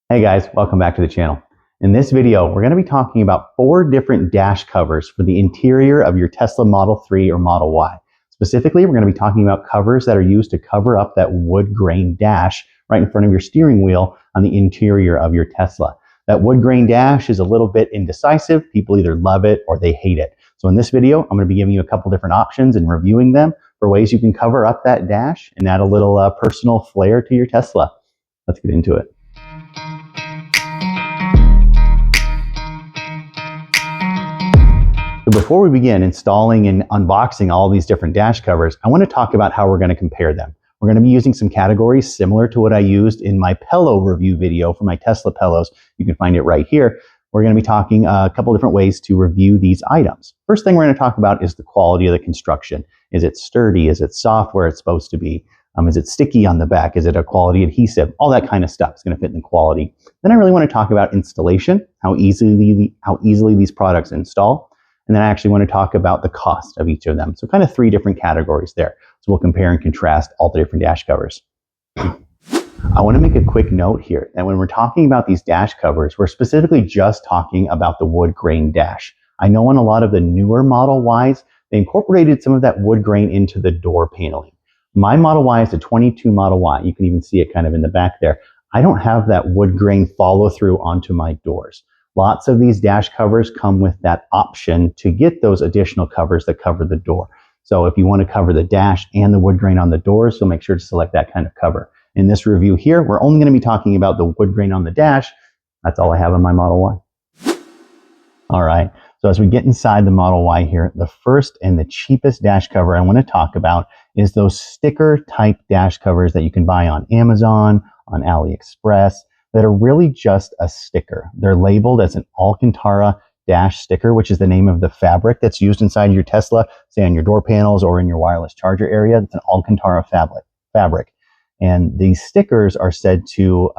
Hey guys, welcome back to the channel. In this video, we're going to be talking about 4 different dash covers for the interior of your Tesla Model 3 or Model Y. Specifically, we're going to be talking about covers that are used to cover up that wood grain dash right in front of your steering wheel on the interior of your Tesla. That wood grain dash is a little bit indecisive. People either love it or they hate it. So in this video, I'm going to be giving you a couple different options and reviewing them for ways you can cover up that dash and add a little personal flair to your Tesla. Let's get into it. So before we begin installing and unboxing all these different dash covers, I want to talk about how we're going to compare them. We're going to be using some categories similar to what I used in my pillow review video for my Tesla pillows. You can find it right here. We're going to be talking a couple different ways to review these items. First thing we're going to talk about is the quality of the construction. Is it sturdy? Is it soft where it's supposed to be? Is it sticky on the back? Is it a quality adhesive? All that kind of stuff is going to fit in the quality. Then I really want to talk about installation, how easily these products install. And then I actually want to talk about the cost of each of them. So kind of 3 different categories there. So we'll compare and contrast all the different dash covers. I want to make a quick note here that when we're talking about these dash covers, we're specifically just talking about the wood grain dash. I know on a lot of the newer Model Ys, they incorporated some of that wood grain into the door paneling. My Model Y is a 22 Model Y. You can even see it kind of in the back there. I don't have that wood grain follow through onto my doors. Lots of these dash covers come with that option to get those additional covers that cover the door. So if you want to cover the dash and the wood grain on the doors, so make sure to select that kind of cover. In this review here, we're only going to be talking about the wood grain on the dash. That's all I have on my Model Y. All right, so as we get inside the Model Y here, the first and the cheapest dash cover I want to talk about is those sticker type dash covers that you can buy on Amazon, on Aliexpress, that are really just a sticker. They're labeled as an Alcantara dash sticker, which is the name of the fabric that's used inside your Tesla, say on your door panels or in your wireless charger area. It's an Alcantara fabric. And these stickers are said to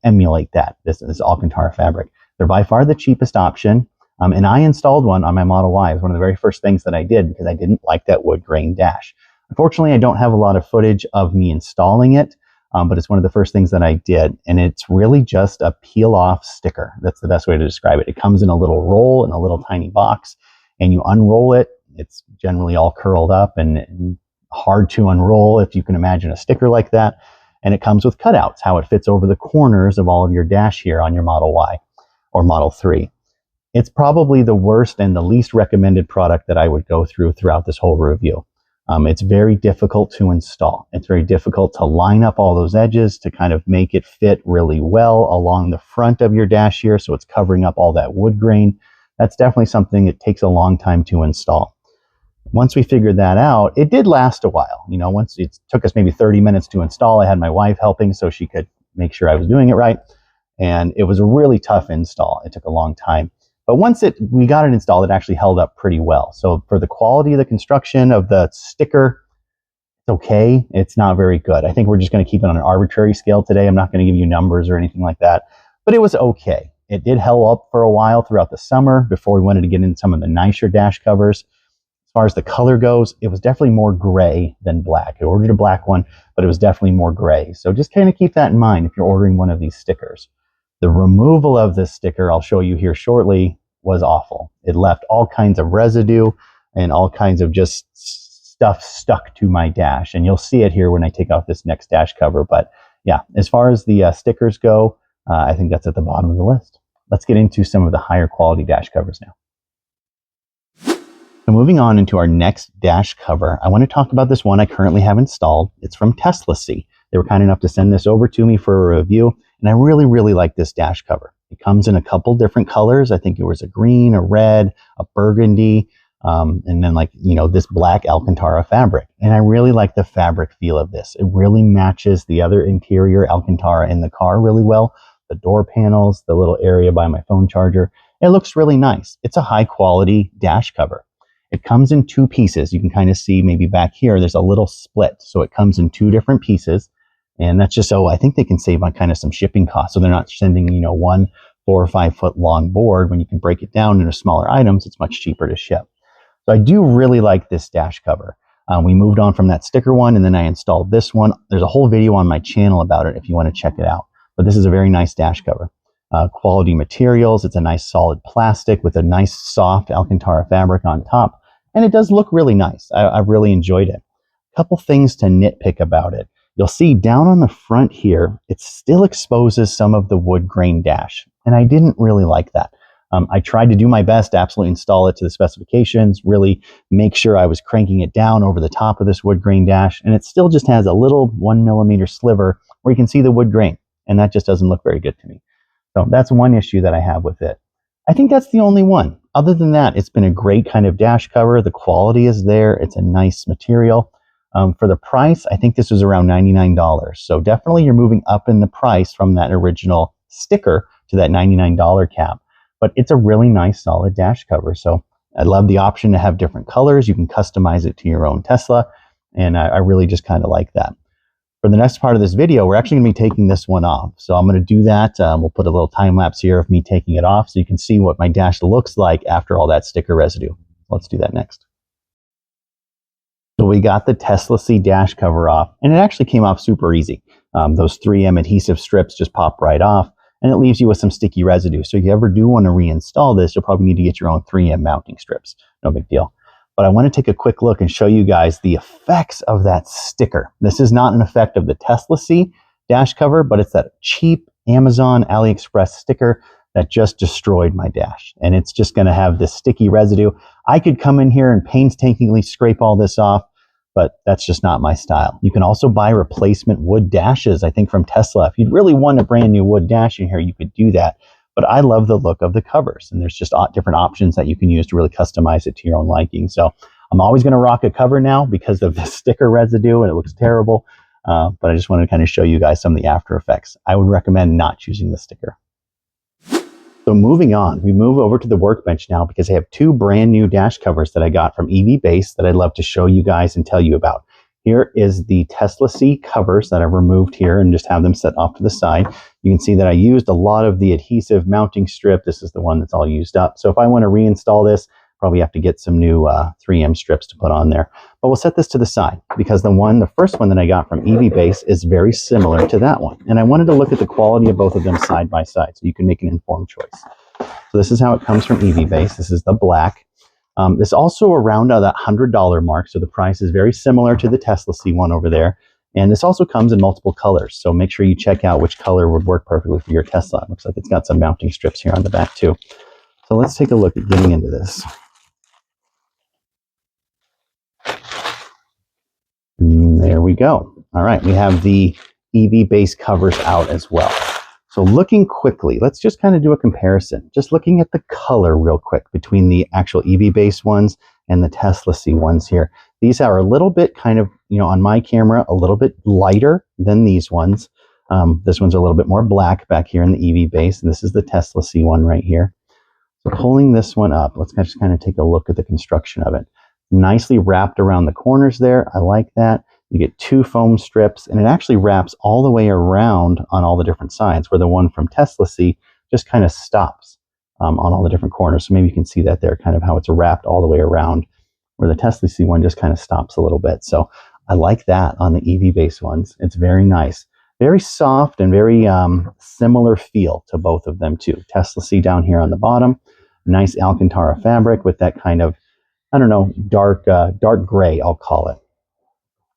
emulate that, this Alcantara fabric. They're by far the cheapest option. And I installed one on my Model Y. It was one of the very first things that I did because I didn't like that wood grain dash. Unfortunately, I don't have a lot of footage of me installing it. But it's one of the first things that I did, and it's really just a peel-off sticker. That's the best way to describe it. It comes in a little roll in a little tiny box, and you unroll it. It's generally all curled up and hard to unroll if you can imagine a sticker like that. And it comes with cutouts, how it fits over the corners of all of your dash here on your Model Y or Model 3. It's probably the worst and the least recommended product that I would go throughout this whole review. It's very difficult to install. It's very difficult to line up all those edges to kind of make it fit really well along the front of your dash here, so it's covering up all that wood grain. That's definitely something that takes a long time to install. Once we figured that out, it did last a while. You know, once it took us maybe 30 minutes to install. I had my wife helping so she could make sure I was doing it right. And it was a really tough install. It took a long time. But once we got it installed, it actually held up pretty well. So for the quality of the construction of the sticker, it's okay. It's not very good. I think we're just going to keep it on an arbitrary scale today. I'm not going to give you numbers or anything like that. But it was okay. It did held up for a while throughout the summer before we wanted to get in some of the nicer dash covers. As far as the color goes, it was definitely more gray than black. I ordered a black one, but it was definitely more gray. So just kind of keep that in mind if you're ordering one of these stickers. The removal of this sticker, I'll show you here shortly, was awful. It left all kinds of residue and all kinds of just stuff stuck to my dash. And you'll see it here when I take off this next dash cover. But yeah, as far as the stickers go, I think that's at the bottom of the list. Let's get into some of the higher quality dash covers now. So moving on into our next dash cover, I want to talk about this one I currently have installed. It's from Teslasy. They were kind enough to send this over to me for a review, and I really, really like this dash cover. It comes in a couple different colors. I think it was a green, a red, a burgundy, and then this black Alcantara fabric. And I really like the fabric feel of this. It really matches the other interior Alcantara in the car really well. The door panels, the little area by my phone charger. It looks really nice. It's a high quality dash cover. It comes in 2 pieces. You can kind of see maybe back here, there's a little split. So it comes in 2 different pieces. And that's just so I think they can save on kind of some shipping costs. So they're not sending, one 4 or 5 foot long board. When you can break it down into smaller items, it's much cheaper to ship. So I do really like this dash cover. We moved on from that sticker one, and then I installed this one. There's a whole video on my channel about it if you want to check it out. but this is a very nice dash cover. Quality materials. It's a nice solid plastic with a nice soft Alcantara fabric on top. And it does look really nice. I really enjoyed it. A couple things to nitpick about it. You'll see down on the front here, it still exposes some of the wood grain dash. And I didn't really like that. I tried to do my best to absolutely install it to the specifications, really make sure I was cranking it down over the top of this wood grain dash. And it still just has a little 1 millimeter sliver where you can see the wood grain. And that just doesn't look very good to me. So that's one issue that I have with it. I think that's the only one. Other than that, it's been a great kind of dash cover. The quality is there. It's a nice material. For the price, I think this was around $99. So definitely you're moving up in the price from that original sticker to that $99 cap. But it's a really nice solid dash cover. So I love the option to have different colors. You can customize it to your own Tesla. And I really just kind of like that. For the next part of this video, we're actually going to be taking this one off. So I'm going to do that. We'll put a little time lapse here of me taking it off so you can see what my dash looks like after all that sticker residue. Let's do that next. So we got the Teslasy dash cover off, and it actually came off super easy. Those 3M adhesive strips just pop right off, and it leaves you with some sticky residue. So if you ever do want to reinstall this, you'll probably need to get your own 3M mounting strips. No big deal. But I want to take a quick look and show you guys the effects of that sticker. This is not an effect of the Teslasy dash cover, but it's that cheap Amazon Aliexpress sticker that just destroyed my dash. And it's just going to have this sticky residue. I could come in here and painstakingly scrape all this off, but that's just not my style. You can also buy replacement wood dashes, I think from Tesla. If you'd really want a brand new wood dash in here, you could do that. But I love the look of the covers, and there's just different options that you can use to really customize it to your own liking. So I'm always going to rock a cover now because of the sticker residue, and it looks terrible. But I just wanted to kind of show you guys some of the after effects. I would recommend not choosing the sticker. So moving on, we move over to the workbench now because I have two brand new dash covers that I got from EVBase that I'd love to show you guys and tell you about. Here is the Teslasy covers that I've removed here and just have them set off to the side. You can see that I used a lot of the adhesive mounting strip. This is the one that's all used up. So if I want to reinstall this, probably have to get some new 3M strips to put on there. But we'll set this to the side because the first one that I got from EVBase is very similar to that one. And I wanted to look at the quality of both of them side by side so you can make an informed choice. So this is how it comes from EVBase. This is the black. This also around that $100 mark, so the price is very similar to the Teslasy one over there. And this also comes in multiple colors, so make sure you check out which color would work perfectly for your Tesla. It looks like it's got some mounting strips here on the back too. So let's take a look at getting into this. There we go. All right, we have the EVBase covers out as well. So looking quickly, let's just kind of do a comparison. Just looking at the color real quick between the actual EVBase ones and the Teslasy ones here. These are a little bit kind of, on my camera, a little bit lighter than these ones. This one's a little bit more black back here in the EVBase, and this is the Teslasy one right here. So pulling this one up, let's just kind of take a look at the construction of it. Nicely wrapped around the corners there. I like that. You get two foam strips, and it actually wraps all the way around on all the different sides, where the one from Teslasy just kind of stops on all the different corners. So maybe you can see that there, kind of how it's wrapped all the way around, where the Teslasy one just kind of stops a little bit. So I like that on the EVBase ones. It's very nice. Very soft and very similar feel to both of them too. Teslasy down here on the bottom. Nice Alcantara fabric with that kind of, I don't know, dark gray, I'll call it.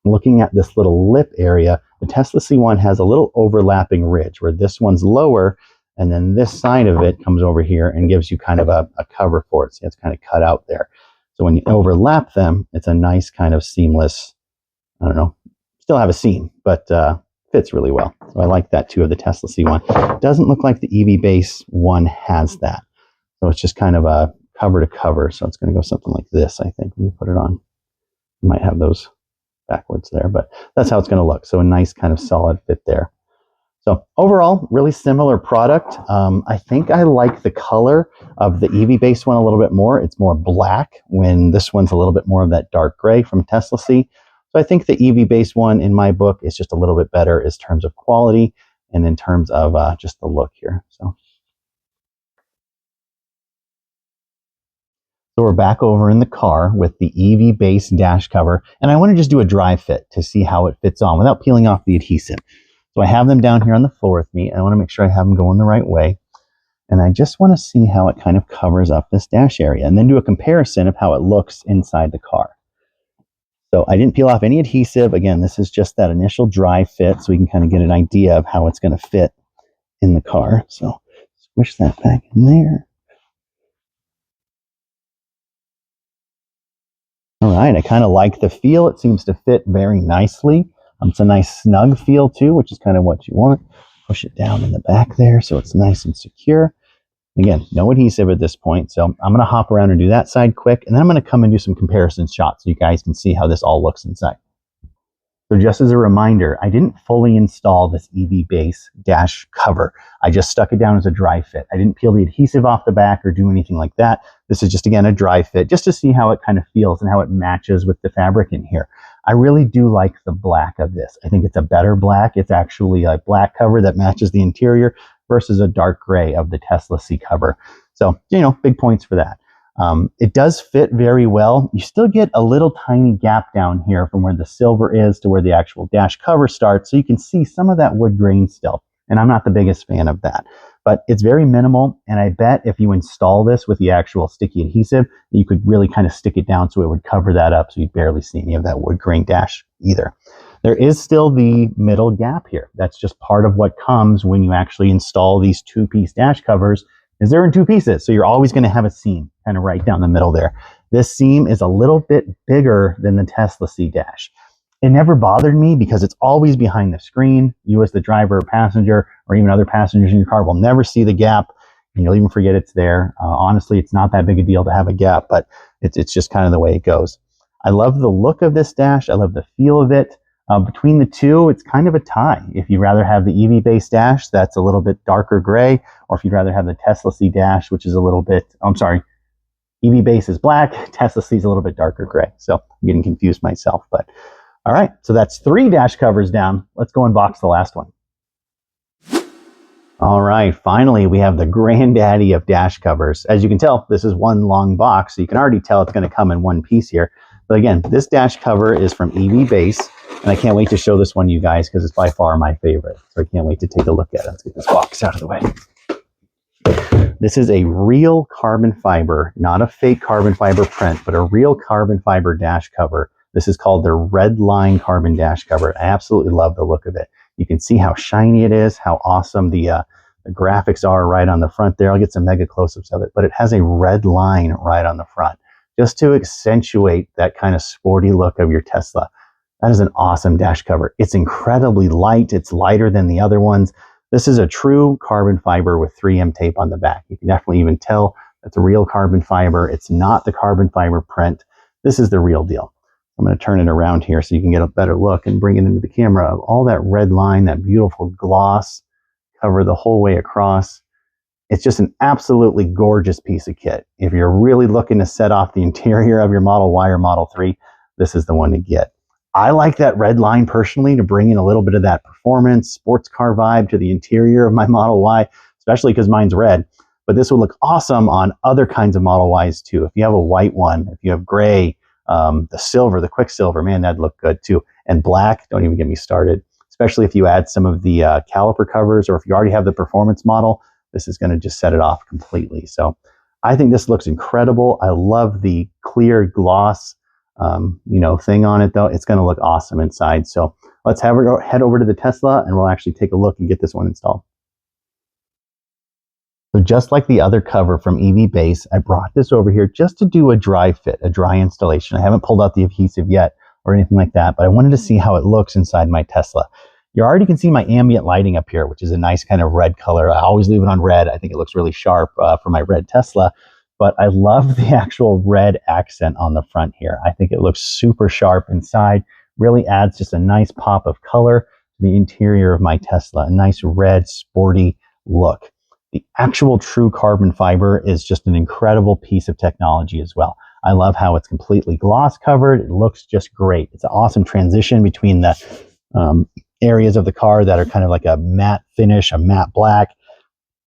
Looking at this little lip area, the Teslasy one has a little overlapping ridge where this one's lower, and then this side of it comes over here and gives you kind of a cover for it. So it's kind of cut out there. So when you overlap them, it's a nice kind of seamless, I don't know, still have a seam, but fits really well. So I like that too of the Teslasy one. Doesn't look like the EVBase one has that. So it's just kind of a cover to cover. So it's going to go something like this, I think, when you put it on. You might have those backwards there, but that's how it's going to look. So a nice kind of solid fit there. So overall, really similar product. I think I like the color of the EVBase one a little bit more. It's more black when this one's a little bit more of that dark gray from Teslasy. So I think the EVBase one in my book is just a little bit better in terms of quality and in terms of just the look here. So we're back over in the car with the EVBase dash cover, and I want to just do a dry fit to see how it fits on without peeling off the adhesive. So I have them down here on the floor with me. I want to make sure I have them going the right way. And I just want to see how it kind of covers up this dash area and then do a comparison of how it looks inside the car. So I didn't peel off any adhesive. Again, this is just that initial dry fit so we can kind of get an idea of how it's going to fit in the car. So squish that back in there. All right, I kind of like the feel. It seems to fit very nicely. It's a nice snug feel too, which is kind of what you want. Push it down in the back there so it's nice and secure. Again, no adhesive at this point, so I'm going to hop around and do that side quick, and then I'm going to come and do some comparison shots so you guys can see how this all looks inside. So just as a reminder, I didn't fully install this EVBase dash cover. I just stuck it down as a dry fit. I didn't peel the adhesive off the back or do anything like that. This is just, again, a dry fit, just to see how it kind of feels and how it matches with the fabric in here. I really do like the black of this. I think it's a better black. It's actually a black cover that matches the interior versus a dark gray of the Teslasy cover. So, you know, big points for that. It does fit very well. You still get a little tiny gap down here from where the silver is to where the actual dash cover starts. So you can see some of that wood grain still. And I'm not the biggest fan of that. But it's very minimal. And I bet if you install this with the actual sticky adhesive, you could really kind of stick it down so it would cover that up so you'd barely see any of that wood grain dash either. There is still the middle gap here. That's just part of what comes when you actually install these two-piece dash covers, is they're in two pieces. So you're always going to have a seam kind of right down the middle there. This seam is a little bit bigger than the Teslasy dash. It never bothered me because it's always behind the screen. You as the driver or passenger or even other passengers in your car will never see the gap and you'll even forget it's there. Honestly, it's not that big a deal to have a gap, but it's just kind of the way it goes. I love the look of this dash. I love the feel of it. Between the two, it's kind of a tie. If you'd rather have the EVBase dash, that's a little bit darker gray, or if you'd rather have the Teslasy dash, which is a little bit, EVBase is black, Teslasy is a little bit darker gray. So I'm getting confused myself, but all right. So that's 3 dash covers down. Let's go unbox the last one. All right, finally, we have the granddaddy of dash covers. As you can tell, this is one long box, so you can already tell it's going to come in one piece here. But again, this dash cover is from EVBase, and I can't wait to show this one to you guys because it's by far my favorite. So I can't wait to take a look at it. Let's get this box out of the way. This is a real carbon fiber, not a fake carbon fiber print, but a real carbon fiber dash cover. This is called the Red Line Carbon Dash Cover. I absolutely love the look of it. You can see how shiny it is, how awesome the graphics are right on the front there. I'll get some mega close-ups of it, but it has a red line right on the front just to accentuate that kind of sporty look of your Tesla. That is an awesome dash cover. It's incredibly light. It's lighter than the other ones. This is a true carbon fiber with 3M tape on the back. You can definitely even tell that's a real carbon fiber. It's not the carbon fiber print. This is the real deal. I'm going to turn it around here so you can get a better look and bring it into the camera of all that red line, that beautiful gloss cover the whole way across. It's just an absolutely gorgeous piece of kit. If you're really looking to set off the interior of your Model Y or Model 3, this is the one to get. I like that red line personally to bring in a little bit of that performance, sports car vibe to the interior of my Model Y, especially because mine's red. But this would look awesome on other kinds of Model Ys too. If you have a white one, if you have gray, the silver, the Quicksilver, man, that'd look good too. And black, don't even get me started, especially if you add some of the caliper covers or if you already have the performance model, this is going to just set it off completely. So I think this looks incredible. I love the clear gloss, thing on it though. It's going to look awesome inside. So let's head over to the Tesla and we'll actually take a look and get this one installed. So just like the other cover from EVBase, I brought this over here just to do a dry fit, a dry installation. I haven't pulled out the adhesive yet or anything like that, but I wanted to see how it looks inside my Tesla. You already can see my ambient lighting up here, which is a nice kind of red color. I always leave it on red. I think it looks really sharp for my red Tesla, but I love the actual red accent on the front here. I think it looks super sharp inside, really adds just a nice pop of color to the interior of my Tesla, a nice red sporty look. The actual true carbon fiber is just an incredible piece of technology as well. I love how it's completely gloss covered. It looks just great. It's an awesome transition between the areas of the car that are kind of like a matte finish, a matte black.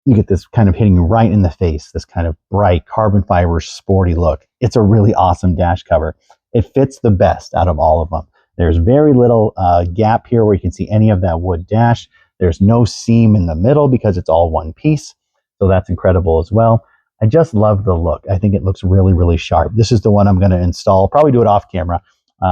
You get this kind of hitting you right in the face, this kind of bright carbon fiber sporty look. It's a really awesome dash cover. It fits the best out of all of them. There's very little gap here where you can see any of that wood dash. There's no seam in the middle because it's all one piece. So that's incredible as well. I just love the look. I think it looks really, really sharp. This is the one I'm going to install, probably do it off camera,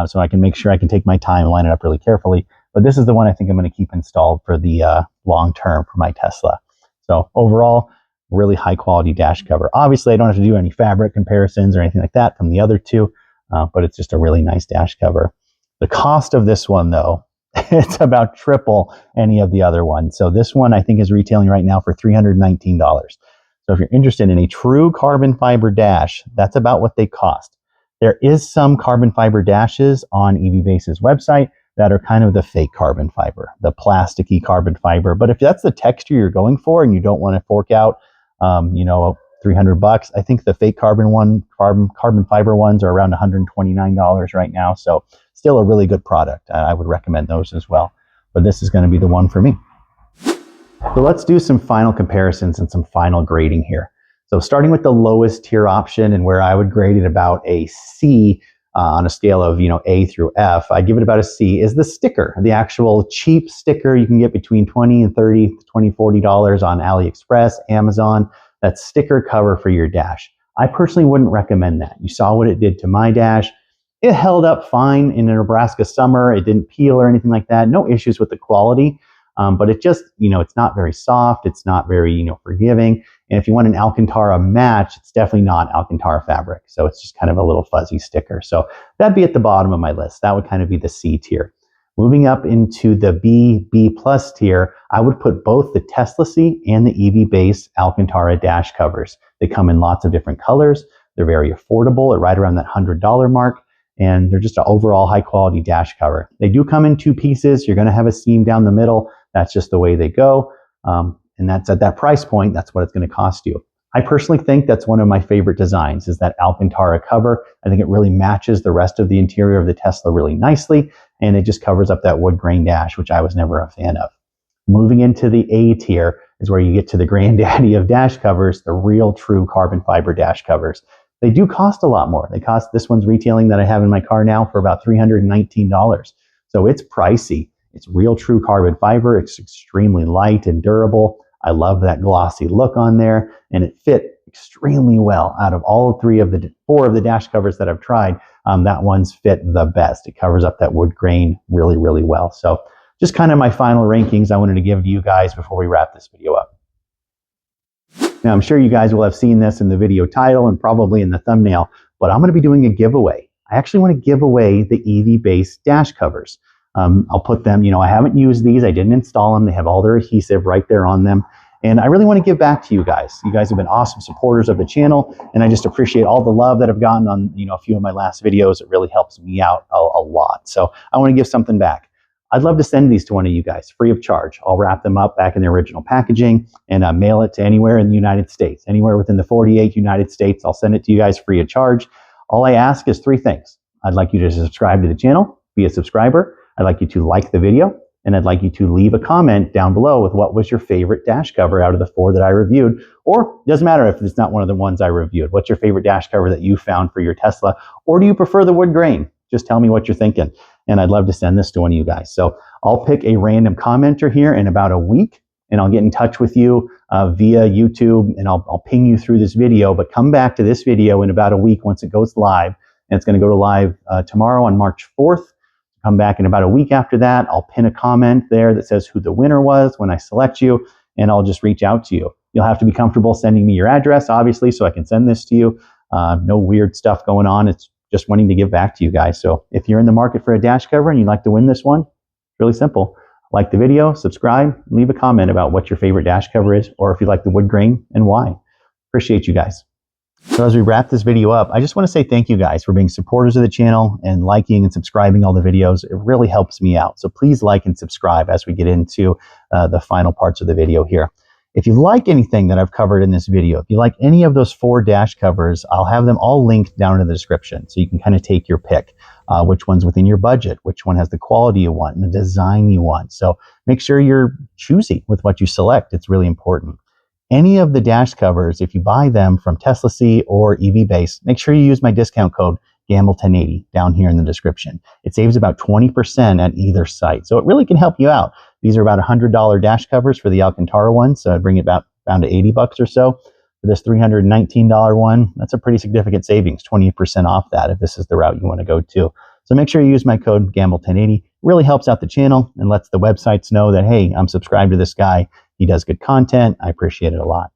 so I can make sure I can take my time and line it up really carefully. But this is the one I think I'm going to keep installed for the long term for my Tesla. So overall, really high quality dash cover. Obviously, I don't have to do any fabric comparisons or anything like that from the other two, but it's just a really nice dash cover. The cost of this one, though, it's about triple any of the other ones. So this one I think is retailing right now for $319. So if you're interested in a true carbon fiber dash, that's about what they cost. There is some carbon fiber dashes on EVBase's website that are kind of the fake carbon fiber, the plasticky carbon fiber. But if that's the texture you're going for and you don't want to fork out, $300, I think the fake carbon fiber ones are around $129 right now. So still a really good product. I would recommend those as well. But this is going to be the one for me. So let's do some final comparisons and some final grading here. So starting with the lowest tier option and where I would grade it about a C on a scale of A through F, I give it about a C, is the sticker, the actual cheap sticker you can get between $20 and $30, $20, $40 on Aliexpress, Amazon. That sticker cover for your dash. I personally wouldn't recommend that. You saw what it did to my dash. It held up fine in a Nebraska summer. It didn't peel or anything like that. No issues with the quality. But it just, it's not very soft. It's not very, forgiving. And if you want an Alcantara match, it's definitely not Alcantara fabric. So it's just kind of a little fuzzy sticker. So that'd be at the bottom of my list. That would kind of be the C tier. Moving up into the B plus tier, I would put both the Teslasy and the EVBase Alcantara dash covers. They come in lots of different colors. They're very affordable at right around that $100 mark. And they're just an overall high quality dash cover. They do come in two pieces. You're going to have a seam down the middle. That's just the way they go. And that's at that price point. That's what it's going to cost you. I personally think that's one of my favorite designs is that Alcantara cover. I think it really matches the rest of the interior of the Tesla really nicely. And it just covers up that wood grain dash, which I was never a fan of. Moving into the A tier is where you get to the granddaddy of dash covers, the real true carbon fiber dash covers. They do cost a lot more. They cost, this one's retailing that I have in my car now for about $319. So it's pricey. It's real true carbon fiber. It's extremely light and durable. I love that glossy look on there, and it fit extremely well. Out of all four of the dash covers that I've tried, that one's fit the best. It covers up that wood grain really, really well. So just kind of my final rankings I wanted to give to you guys before we wrap this video up. Now, I'm sure you guys will have seen this in the video title and probably in the thumbnail, but I'm going to be doing a giveaway. I actually want to give away the EVBase dash covers. I'll put them, I haven't used these. I didn't install them. They have all their adhesive right there on them. And I really want to give back to you guys. You guys have been awesome supporters of the channel, and I just appreciate all the love that I've gotten on, a few of my last videos. It really helps me out a lot. So I want to give something back. I'd love to send these to one of you guys free of charge. I'll wrap them up back in the original packaging and mail it to anywhere in the United States. Anywhere within the 48 United States, I'll send it to you guys free of charge. All I ask is three things. I'd like you to subscribe to the channel, be a subscriber. I'd like you to like the video, and I'd like you to leave a comment down below with what was your favorite dash cover out of the four that I reviewed. Or it doesn't matter if it's not one of the ones I reviewed. What's your favorite dash cover that you found for your Tesla? Or do you prefer the wood grain? Just tell me what you're thinking. And I'd love to send this to one of you guys. So I'll pick a random commenter here in about a week, and I'll get in touch with you via YouTube, and I'll ping you through this video. But come back to this video in about a week once it goes live. And it's going to go to live tomorrow on March 4th. Come back in about a week after that. I'll pin a comment there that says who the winner was when I select you, and I'll just reach out to you. You'll have to be comfortable sending me your address, obviously, so I can send this to you. No weird stuff going on. It's just wanting to give back to you guys. So if you're in the market for a dash cover and you'd like to win this one, it's really simple. Like the video, subscribe, leave a comment about what your favorite dash cover is, or if you like the wood grain and why. Appreciate you guys. So as we wrap this video up, I just want to say thank you guys for being supporters of the channel and liking and subscribing all the videos. It really helps me out. So please like and subscribe as we get into the final parts of the video here. If you like anything that I've covered in this video, if you like any of those four dash covers, I'll have them all linked down in the description. So you can kind of take your pick, which one's within your budget, which one has the quality you want and the design you want. So make sure you're choosy with what you select. It's really important. Any of the dash covers, if you buy them from Teslasy or EVBase, make sure you use my discount code Gamble 1080 down here in the description. It saves about 20% at either site. So it really can help you out. These are about $100 dash covers for the Alcantara one. So I'd bring it down to $80 or so. For this $319 one, that's a pretty significant savings, 20% off that if this is the route you want to go to. So make sure you use my code Gamble1080. It really helps out the channel and lets the websites know that, hey, I'm subscribed to this guy. He does good content. I appreciate it a lot.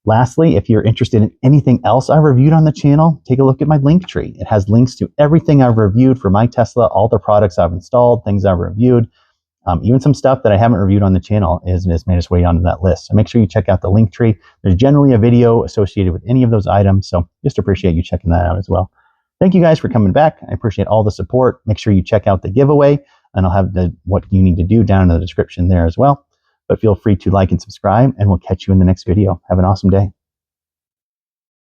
Lastly, if you're interested in anything else I've reviewed on the channel, take a look at my link tree. It has links to everything I've reviewed for my Tesla, all the products I've installed, things I've reviewed. Even some stuff that I haven't reviewed on the channel has made its way onto that list. So make sure you check out the link tree. There's generally a video associated with any of those items. So just appreciate you checking that out as well. Thank you guys for coming back. I appreciate all the support. Make sure you check out the giveaway, and I'll have what you need to do down in the description there as well. But feel free to like and subscribe, and we'll catch you in the next video. Have an awesome day.